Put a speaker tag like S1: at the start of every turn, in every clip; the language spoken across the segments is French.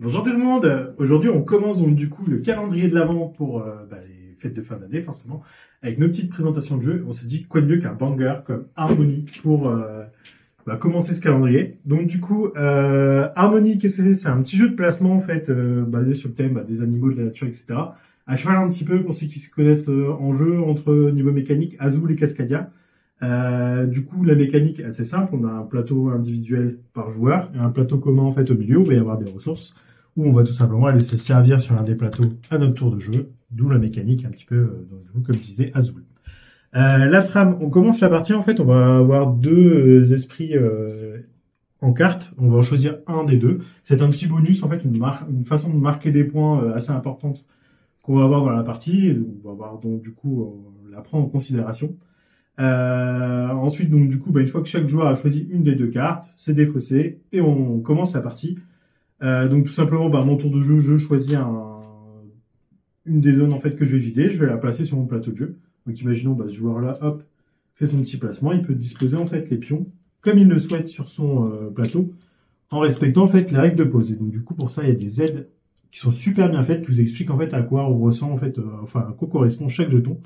S1: Bonjour tout le monde. Aujourd'hui, on commence donc du coup le calendrier de l'Avent pour les fêtes de fin d'année, forcément, avec nos petites présentations de jeux. On s'est dit quoi de mieux qu'un banger comme Harmony pour commencer ce calendrier. Donc du coup, Harmony, qu'est-ce que c'est? C'est un petit jeu de placement en fait, basé sur le thème des animaux, de la nature, etc. À cheval un petit peu pour ceux qui se connaissent en jeu entre niveau mécanique, Azul et Cascadia. Du coup, la mécanique est assez simple. On a un plateau individuel par joueur et un plateau commun en fait au milieu où il va y avoir des ressources où on va tout simplement aller se servir sur l'un des plateaux à notre tour de jeu, d'où la mécanique un petit peu, comme je disais, Azul. La trame, on commence la partie en fait, on va avoir deux esprits en carte. On va en choisir un des deux. C'est un petit bonus en fait, une façon de marquer des points assez importante qu'on va avoir dans la partie. On va avoir donc du coup, on la prend en considération. Ensuite, donc du coup, une fois que chaque joueur a choisi une des deux cartes, c'est défaussé et on commence la partie. Donc tout simplement, mon tour de jeu, je choisis une des zones en fait que je vais vider, je vais la placer sur mon plateau de jeu. Donc imaginons ce joueur-là, hop, fait son petit placement, il peut disposer en fait les pions comme il le souhaite sur son plateau, en respectant en fait les règles de pose. Et donc du coup pour ça, il y a des aides qui sont super bien faites, qui vous expliquent en fait à quoi on ressent en fait, à quoi correspond chaque jeton.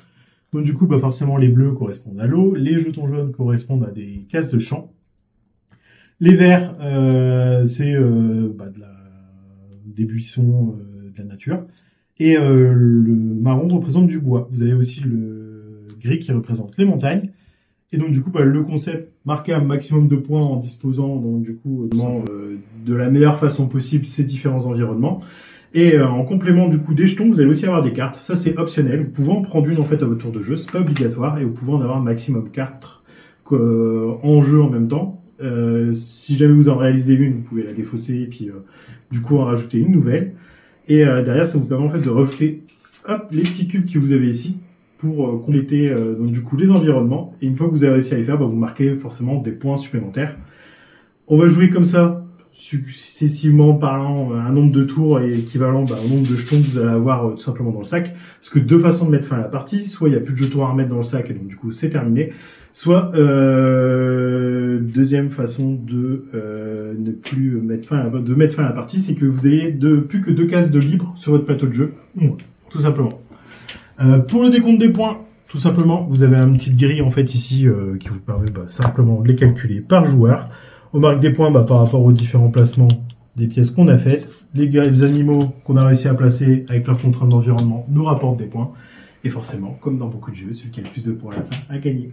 S1: Donc du coup, forcément les bleus correspondent à l'eau, les jetons jaunes correspondent à des cases de champ. Les verts, c'est des buissons, de la nature. Et le marron représente du bois. Vous avez aussi le gris qui représente les montagnes. Et donc du coup, le concept, marquer un maximum de points en disposant donc du coup de la meilleure façon possible ces différents environnements. Et en complément du coup des jetons, vous allez aussi avoir des cartes. Ça c'est optionnel. Vous pouvez en prendre une en fait à votre tour de jeu, c'est pas obligatoire, et vous pouvez en avoir un maximum 4 en jeu en même temps. Si jamais vous en réalisez une, vous pouvez la défausser et puis du coup en rajouter une nouvelle. Et derrière, ça vous permet en fait de rajouter les petits cubes que vous avez ici pour compléter donc du coup les environnements. Et une fois que vous avez réussi à les faire, vous marquez forcément des points supplémentaires. On va jouer comme ça, successivement parlant, un nombre de tours est équivalent au nombre de jetons que vous allez avoir tout simplement dans le sac. Parce que deux façons de mettre fin à la partie, soit il n'y a plus de jetons à remettre dans le sac et donc du coup c'est terminé, soit deuxième façon de ne plus mettre fin à la partie, c'est que vous ayez plus que 2 cases de libre sur votre plateau de jeu, tout simplement. Pour le décompte des points, tout simplement, vous avez une petite grille en fait ici qui vous permet simplement de les calculer par joueur. On marque des points par rapport aux différents placements des pièces qu'on a faites. Les animaux qu'on a réussi à placer avec leurs contraintes d'environnement nous rapportent des points. Et forcément, comme dans beaucoup de jeux, celui qui a le plus de points à la fin a gagné.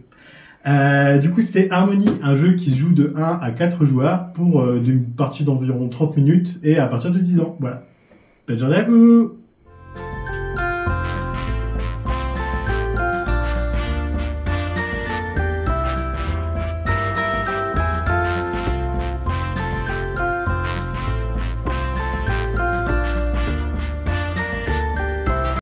S1: Du coup, c'était Harmony, un jeu qui se joue de 1 à 4 joueurs pour une partie d'environ 30 minutes et à partir de 10 ans. Voilà. Bonne journée à vous!